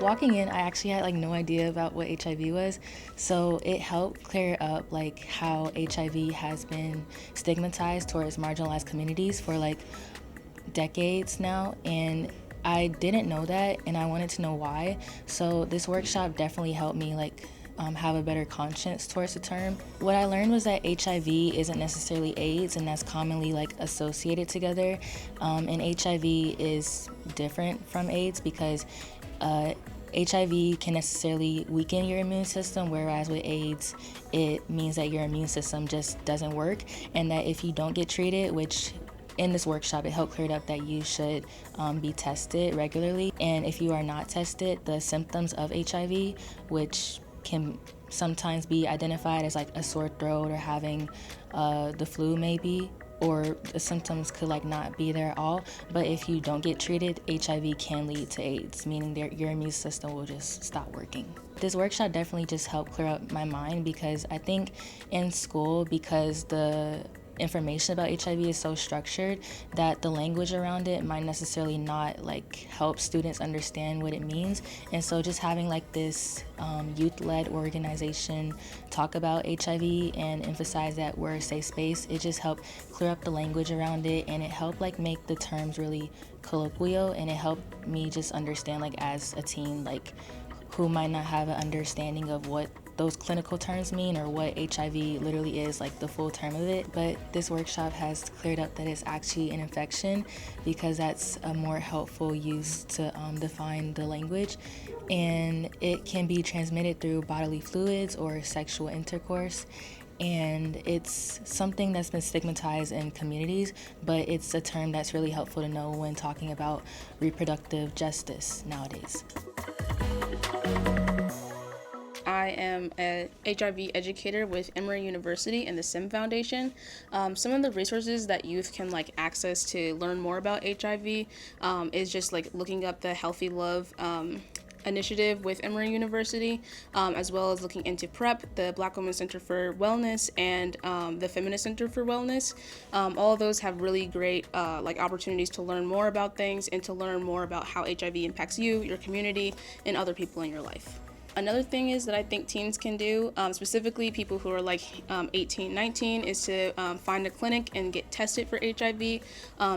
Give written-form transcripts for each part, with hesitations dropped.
walking in, I actually had like no idea about what HIV was, so it helped clear up like how HIV has been stigmatized towards marginalized communities for like decades now, and I didn't know that, and I wanted to know why. So this workshop definitely helped me like have a better conscience towards the term. What I learned was that HIV isn't necessarily AIDS, and that's commonly like associated together. And HIV is different from AIDS because HIV can necessarily weaken your immune system, whereas with AIDS, it means that your immune system just doesn't work, and that if you don't get treated, which in this workshop, it helped clear it up that you should be tested regularly. And if you are not tested, the symptoms of HIV, which can sometimes be identified as like a sore throat or having the flu maybe, or the symptoms could like not be there at all. But if you don't get treated, HIV can lead to AIDS, meaning your immune system will just stop working. This workshop definitely just helped clear up my mind, because I think in school, because the information about HIV is so structured, that the language around it might necessarily not like help students understand what it means. And so just having like this youth-led organization talk about HIV and emphasize that we're a safe space, it just helped clear up the language around it, and it helped like make the terms really colloquial, and it helped me just understand like as a teen like who might not have an understanding of what those clinical terms mean or what HIV literally is, like the full term of it. But this workshop has cleared up that it's actually an infection, because that's a more helpful use to define the language. And it can be transmitted through bodily fluids or sexual intercourse. And it's something that's been stigmatized in communities, but it's a term that's really helpful to know when talking about reproductive justice nowadays. I am an HIV educator with Emory University and the SIM Foundation. Some of the resources that youth can like access to learn more about HIV is just like looking up the Healthy Love initiative with Emory University, as well as looking into PrEP, the Black Women's Center for Wellness, and the Feminist Center for Wellness. All of those have really great like opportunities to learn more about things and to learn more about how HIV impacts you, your community, and other people in your life. Another thing is that I think teens can do, specifically people who are like 18, 19, is to find a clinic and get tested for HIV.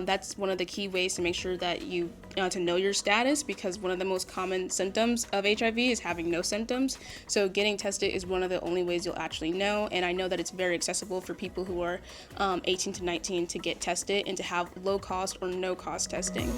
That's one of the key ways to make sure that you to know your status, because one of the most common symptoms of HIV is having no symptoms. So getting tested is one of the only ways you'll actually know, and I know that it's very accessible for people who are 18 to 19 to get tested and to have low cost or no cost testing.